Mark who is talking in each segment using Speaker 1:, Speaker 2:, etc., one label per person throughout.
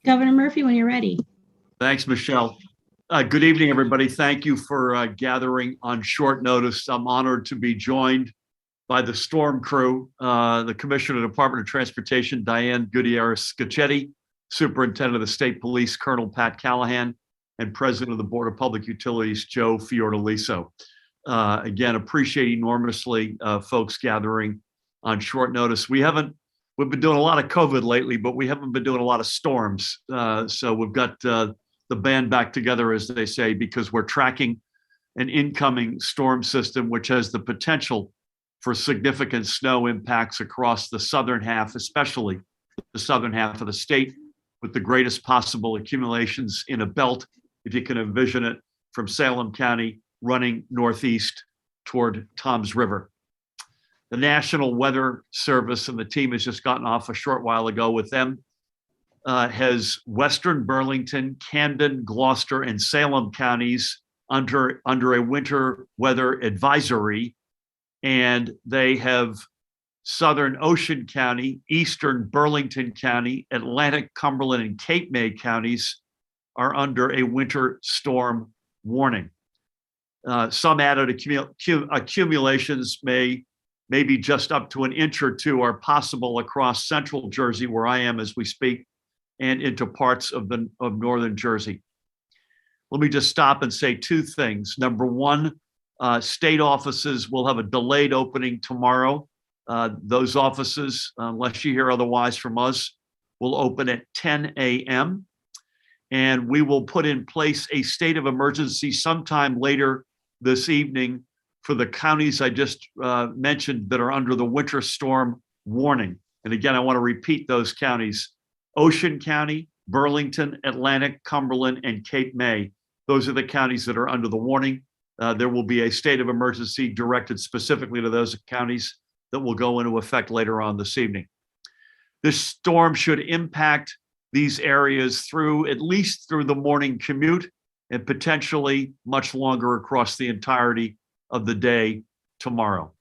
Speaker 1: Governor Murphy, when you're ready.
Speaker 2: Thanks, Michelle. Good evening, everybody. Thank you for gathering on short notice. I'm honored to be joined by the storm crew, the Commissioner of the Department of Transportation, Diane Gutierrez-Scacchetti, Superintendent of the State Police, Colonel Pat Callahan, and President of the Board of Public Utilities, Joe Fiordaliso. Again, appreciate enormously folks gathering on short notice. We've been doing a lot of COVID lately, but we haven't been doing a lot of storms. So we've got the band back together, as they say, because we're tracking an incoming storm system, which has the potential for significant snow impacts across the southern half, especially the southern half of the state, with the greatest possible accumulations in a belt, if you can envision it, from Salem County running northeast toward Toms River. The National Weather Service, and the team has just gotten off a short while ago with them, has Western Burlington, Camden, Gloucester, and Salem counties under a winter weather advisory. And they have Southern Ocean County, Eastern Burlington County, Atlantic, Cumberland, and Cape May counties are under a winter storm warning. Some added accumulations may maybe just up to an inch or two are possible across central Jersey, where I am as we speak, and into parts of northern Jersey. Let me just stop and say two things. Number one, state offices will have a delayed opening tomorrow. Those offices, unless you hear otherwise from us, will open at 10 a.m. And we will put in place a state of emergency sometime later this evening for the counties I just mentioned that are under the winter storm warning. And again, I want to repeat those counties: Ocean County, Burlington, Atlantic, Cumberland, and Cape May. Those are the counties that are under the warning. There will be a state of emergency directed specifically to those counties that will go into effect later on this evening. This storm should impact these areas at least through the morning commute, and potentially much longer across the entirety of the day tomorrow.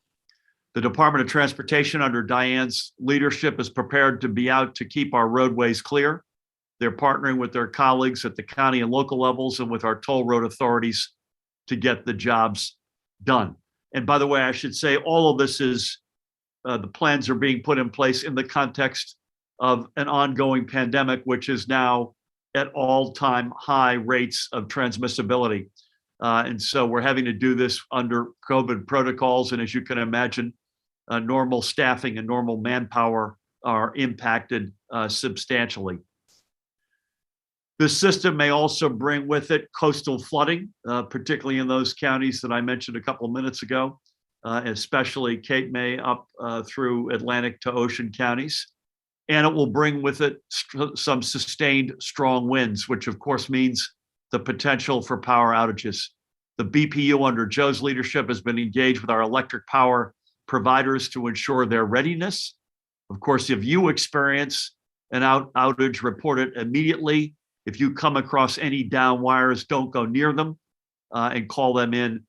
Speaker 2: The Department of Transportation, under Diane's leadership, is prepared to be out to keep our roadways clear. They're partnering with their colleagues at the county and local levels and with our toll road authorities to get the jobs done. And by the way, I should say all of this is, the plans are being put in place in the context of an ongoing pandemic, which is now at all-time high rates of transmissibility. And so we're having to do this under COVID protocols. And as you can imagine, normal staffing and normal manpower are impacted substantially. This system may also bring with it coastal flooding, particularly in those counties that I mentioned a couple of minutes ago, especially Cape May up through Atlantic to Ocean counties. And it will bring with it some sustained strong winds, which of course means the potential for power outages. The BPU under Joe's leadership has been engaged with our electric power providers to ensure their readiness. Of course, if you experience an outage, report it immediately. If you come across any down wires, don't go near them, and call them in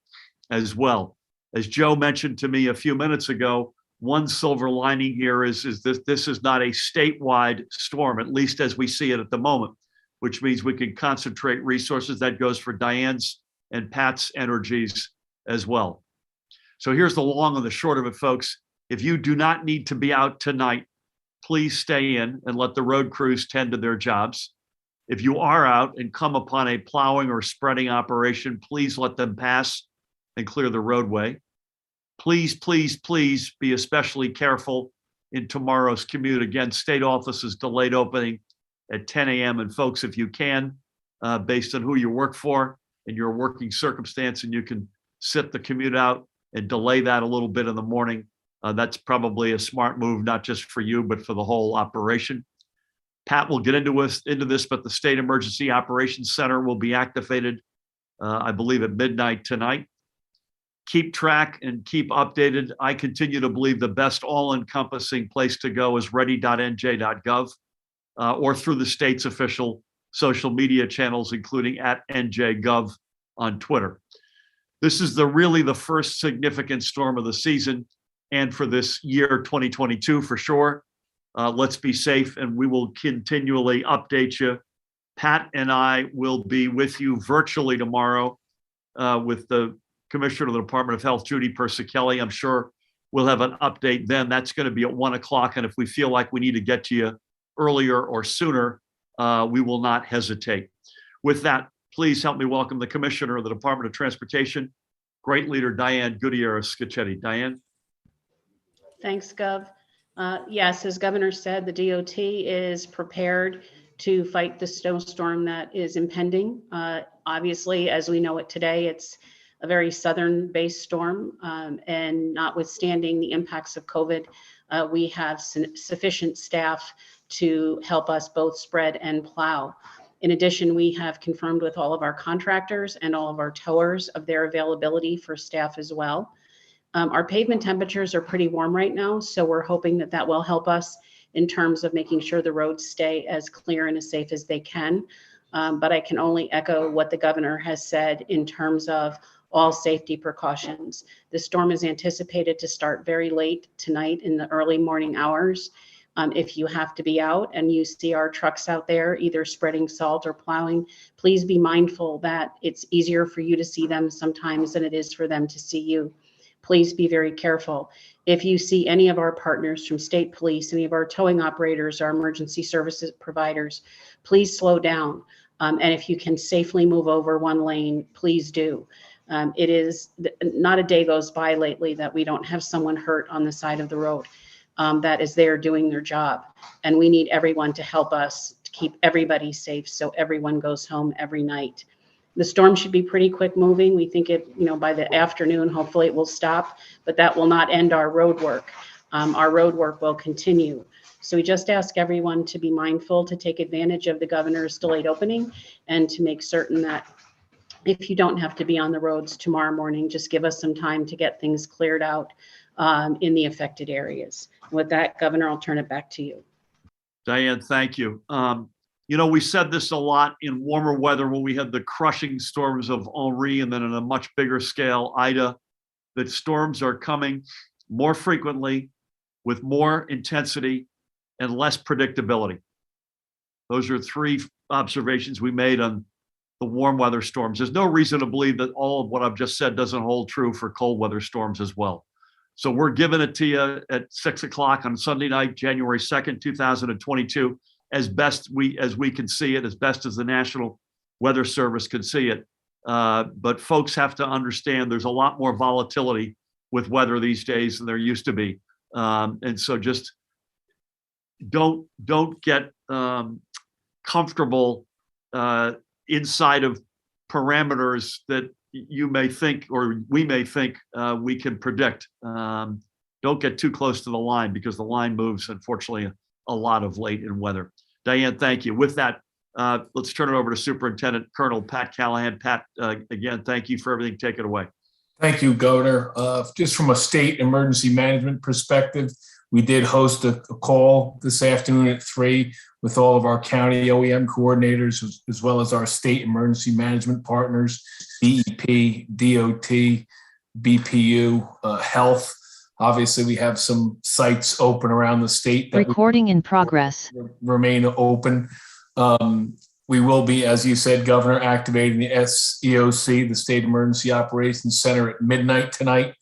Speaker 2: as well. As Joe mentioned to me a few minutes ago, one silver lining here is this is not a statewide storm, at least as we see it at the moment, which means we can concentrate resources. That goes for Diane's and Pat's energies as well. So here's the long and the short of it, folks. If you do not need to be out tonight, please stay in and let the road crews tend to their jobs. If you are out and come upon a plowing or spreading operation, please let them pass and clear the roadway. Please, please, please be especially careful in tomorrow's commute. Again, state offices delayed opening at 10 a.m. And folks, if you can, based on who you work for and your working circumstance, and you can sit the commute out and delay that a little bit in the morning, that's probably a smart move, not just for you, but for the whole operation. Pat will get into this, but the State Emergency Operations Center will be activated, I believe, at midnight tonight. Keep track and keep updated. I continue to believe the best all-encompassing place to go is ready.nj.gov or through the state's official social media channels, including @NJGov on Twitter. This is really the first significant storm of the season and for this year, 2022, for sure. Let's be safe, and we will continually update you. Pat and I will be with you virtually tomorrow with the Commissioner of the Department of Health, Judy Persicelli. I'm sure we'll have an update then. That's going to be at 1 o'clock. And if we feel like we need to get to you earlier or sooner, we will not hesitate. With that, please help me welcome the Commissioner of the Department of Transportation, great leader, Diane Gutierrez-Scacchetti. Diane.
Speaker 1: Thanks, Gov. Yes, as Governor said, the DOT is prepared to fight the snowstorm that is impending. Obviously, as we know it today, it's a very southern-based storm, and notwithstanding the impacts of COVID, we have sufficient staff to help us both spread and plow. In addition, we have confirmed with all of our contractors and all of our towers of their availability for staff as well. Our pavement temperatures are pretty warm right now, so we're hoping that that will help us in terms of making sure the roads stay as clear and as safe as they can. But I can only echo what the governor has said in terms of all safety precautions. The storm is anticipated to start very late tonight in the early morning hours. If you have to be out and you see our trucks out there, either spreading salt or plowing, please be mindful that it's easier for you to see them sometimes than it is for them to see you. Please be very careful. If you see any of our partners from state police, any of our towing operators, our emergency services providers, please slow down. And if you can safely move over one lane, please do. It is not a day goes by lately that we don't have someone hurt on the side of the road that is there doing their job. And we need everyone to help us to keep everybody safe so everyone goes home every night. The storm should be pretty quick moving. We think it, by the afternoon, hopefully it will stop, but that will not end our road work. Our road work will continue. So we just ask everyone to be mindful, to take advantage of the governor's delayed opening, and to make certain that if you don't have to be on the roads tomorrow morning, just give us some time to get things cleared out in the affected areas. With that, Governor, I'll turn it back to you.
Speaker 2: Diane, thank you. We said this a lot in warmer weather when we had the crushing storms of Henri, and then on a much bigger scale, Ida, that storms are coming more frequently with more intensity and less predictability. Those are three observations we made on the warm weather storms. There's no reason to believe that all of what I've just said doesn't hold true for cold weather storms as well. So we're giving it to you at 6 o'clock on Sunday night, January 2nd, 2022, as best as we can see it, as best as the National Weather Service can see it. But folks have to understand there's a lot more volatility with weather these days than there used to be. And so just don't get comfortable inside of parameters that you may think, or we may think we can predict. Don't get too close to the line, because the line moves, unfortunately, a lot of late in weather. Diane, thank you. With that, let's turn it over to Superintendent Colonel Pat Callahan. Pat, again, thank you for everything. Take it away.
Speaker 3: Thank you, Governor. Just from a state emergency management perspective, we did host a call this afternoon at 3 with all of our county OEM coordinators, as well as our state emergency management partners, DEP, DOT, BPU, Health. Obviously, we have some sites open around the state that
Speaker 4: recording in progress
Speaker 3: remain open. We will be, as you said, Governor, activating the SEOC, the State Emergency Operations Center, at midnight tonight,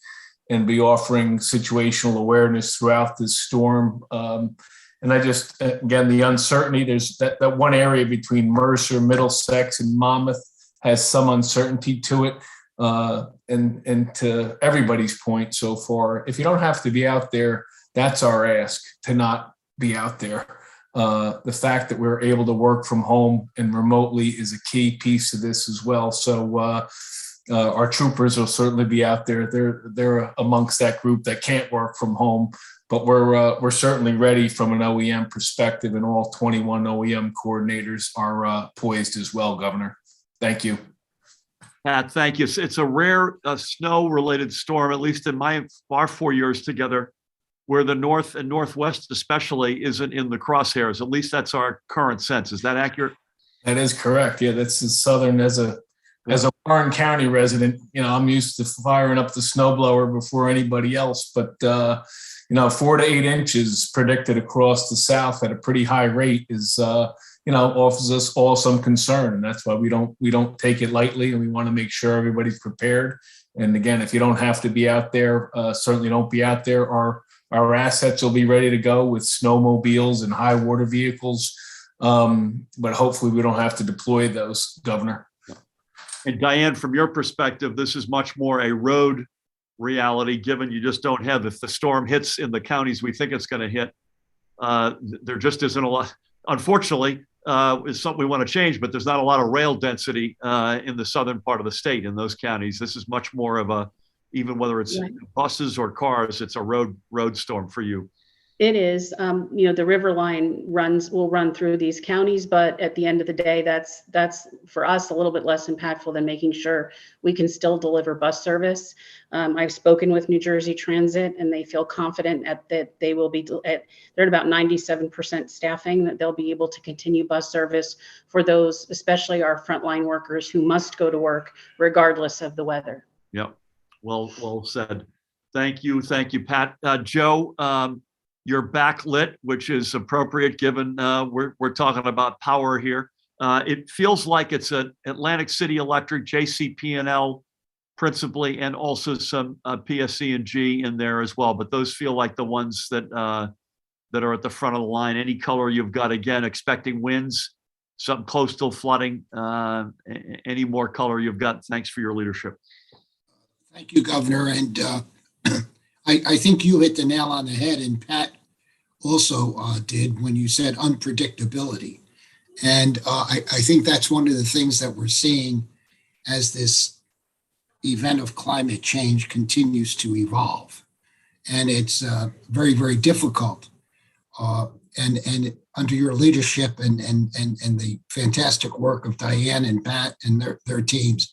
Speaker 3: and be offering situational awareness throughout this storm. And I just, again, the uncertainty, there's that one area between Mercer, Middlesex, and Monmouth has some uncertainty to it. And to everybody's point so far, if you don't have to be out there, that's our ask, to not be out there. The fact that we're able to work from home and remotely is a key piece of this as well. So our troopers will certainly be out there. They're amongst that group that can't work from home, but we're certainly ready from an OEM perspective, and all 21 OEM coordinators are poised as well, Governor. Thank you.
Speaker 2: Pat, thank you. It's a rare snow-related storm, at least in our 4 years together, where the North and Northwest especially isn't in the crosshairs. At least that's our current sense. Is that accurate?
Speaker 3: That is correct. Yeah, that's as southern as a Warren County resident. I'm used to firing up the snowblower before anybody else, but 4 to 8 inches predicted across the South at a pretty high rate is, offers us all some concern. And that's why we don't take it lightly, and we want to make sure everybody's prepared. And again, if you don't have to be out there, certainly don't be out there. Our assets will be ready to go with snowmobiles and high water vehicles. But hopefully we don't have to deploy those, Governor.
Speaker 2: And Diane, from your perspective, this is much more a road reality, given you just don't have, if the storm hits in the counties we think it's going to hit, there just isn't a lot, unfortunately, is something we want to change, but there's not a lot of rail density in the southern part of the state in those counties. This is much more of a, even whether it's buses or cars, it's a road storm for you.
Speaker 1: It is, the river line will run through these counties, but at the end of the day, that's for us a little bit less impactful than making sure we can still deliver bus service. I've spoken with New Jersey Transit, and they feel confident that they will be they're at about 97% staffing, that they'll be able to continue bus service for those, especially our frontline workers who must go to work regardless of the weather.
Speaker 2: Yep. Well said. Thank you, Pat. Joe, you're backlit, which is appropriate given we're talking about power here. It feels like it's an Atlantic City Electric, JCP&L principally, and also some PSC&G in there as well. But those feel like the ones that are at the front of the line. Any color you've got, again, expecting winds, some coastal flooding, any more color you've got. Thanks for your leadership.
Speaker 4: Thank you, Governor. And I think you hit the nail on the head, and Pat also did when you said unpredictability. And I think that's one of the things that we're seeing as this event of climate change continues to evolve. And it's very, very difficult. And under your leadership and the fantastic work of Diane and Pat and their teams,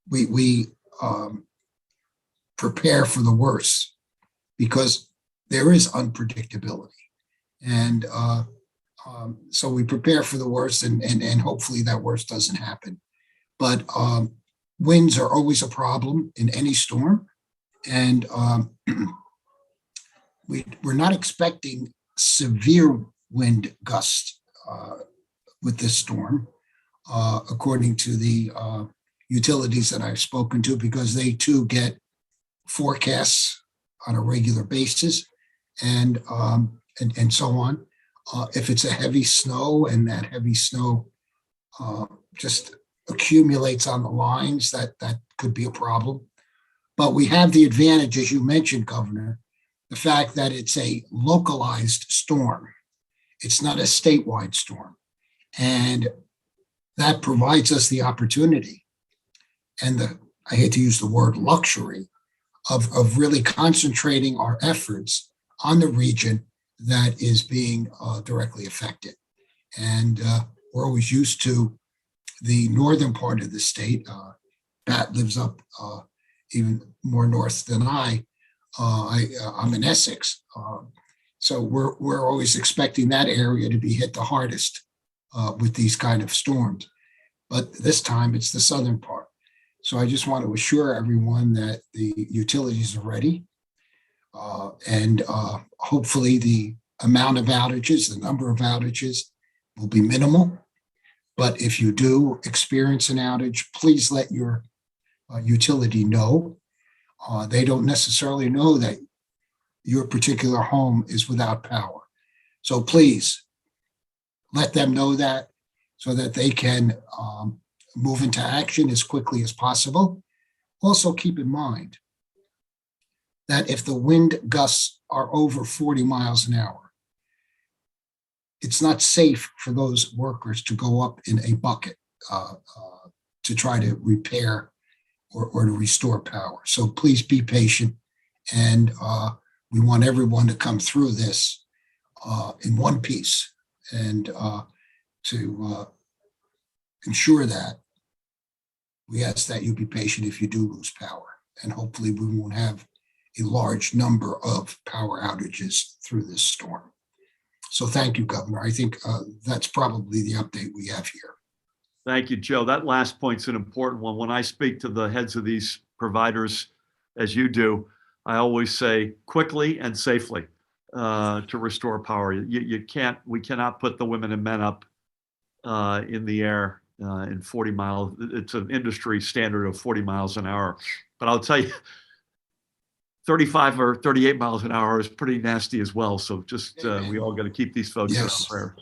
Speaker 4: we prepare for the worst, because there is unpredictability. And so we prepare for the worst, and hopefully that worst doesn't happen. But winds are always a problem in any storm. And we're not expecting severe wind gusts with this storm, according to the utilities that I've spoken to, because they too get forecasts on a regular basis, and so on. If it's a heavy snow and that heavy snow just accumulates on the lines, that could be a problem. But we have the advantage, as you mentioned, Governor, the fact that it's a localized storm. It's not a statewide storm. And that provides us the opportunity and I hate to use the word luxury, of really concentrating our efforts on the region that is being directly affected. And we're always used to the northern part of the state. Pat lives up even more north than I'm in Essex. So we're always expecting that area to be hit the hardest with these kind of storms. But this time it's the southern part. So I just want to assure everyone that the utilities are ready. And hopefully the amount of outages, the number of outages will be minimal. But if you do experience an outage, please let your utility know. They don't necessarily know that your particular home is without power. So please let them know that, so that they can move into action as quickly as possible. Also keep in mind that if the wind gusts are over 40 miles an hour, it's not safe for those workers to go up in a bucket to try to repair or to restore power. So please be patient, and we want everyone to come through this in one piece, and to ensure that we ask that you be patient if you do lose power, and hopefully we won't have a large number of power outages through this storm. So thank you, Governor. I think that's probably the update we have here.
Speaker 2: Thank you, Joe. That last point's an important one. When I speak to the heads of these providers, as you do, I always say quickly and safely to restore power. We cannot put the women and men up in the air in 40 miles. It's an industry standard of 40 miles an hour. But I'll tell you, 35 or 38 miles an hour is pretty nasty as well. So just we all got to keep these folks in prayer.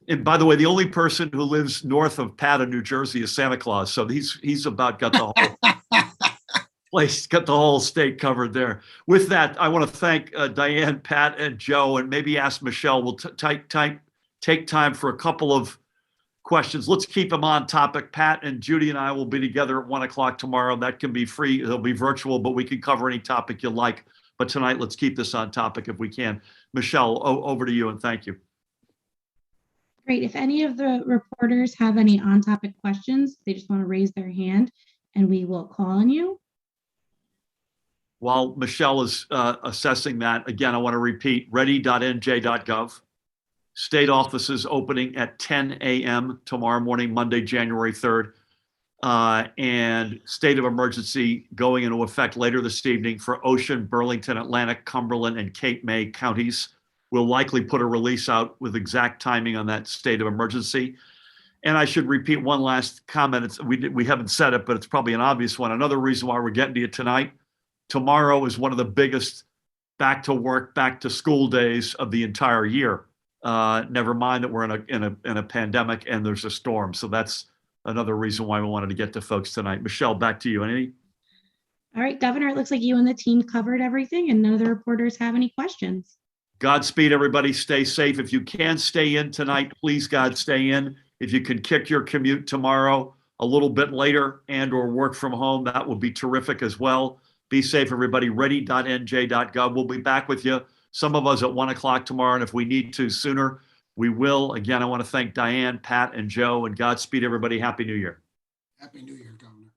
Speaker 2: And by the way, the only person who lives north of Pat in New Jersey is Santa Claus. So he's about got the whole place, got the whole state covered there. With that, I want to thank Diane, Pat, and Joe, and maybe ask Michelle. We'll take time for a couple of questions. Let's keep them on topic. Pat and Judy and I will be together at 1 o'clock tomorrow. That can be free. It'll be virtual, but we can cover any topic you like. But tonight, let's keep this on topic if we can. Michelle, over to you, and thank you.
Speaker 5: Great. If any of the reporters have any on-topic questions, they just want to raise their hand and we will call on you.
Speaker 2: While Michelle is assessing that, again, I want to repeat, ready.nj.gov. State offices opening at 10 a.m. tomorrow morning, Monday, January 3rd. And state of emergency going into effect later this evening for Ocean, Burlington, Atlantic, Cumberland, and Cape May counties. We'll likely put a release out with exact timing on that state of emergency. And I should repeat one last comment. We haven't said it, but it's probably an obvious one. Another reason why we're getting to you tonight, tomorrow is one of the biggest back to work, back to school days of the entire year. Never mind that we're in a pandemic and there's a storm. So that's another reason why we wanted to get to folks tonight. Michelle, back to you. Anything?
Speaker 5: All right, Governor, it looks like you and the team covered everything and none of the reporters have any questions.
Speaker 2: Godspeed, everybody. Stay safe. If you can stay in tonight, please, God, stay in. If you can kick your commute tomorrow a little bit later and or work from home, that would be terrific as well. Be safe, everybody. Ready.nj.gov. We'll be back with you, some of us at 1 o'clock tomorrow. And if we need to sooner, we will. Again, I want to thank Diane, Pat, and Joe, and Godspeed, everybody. Happy New Year.
Speaker 4: Happy New Year, Governor.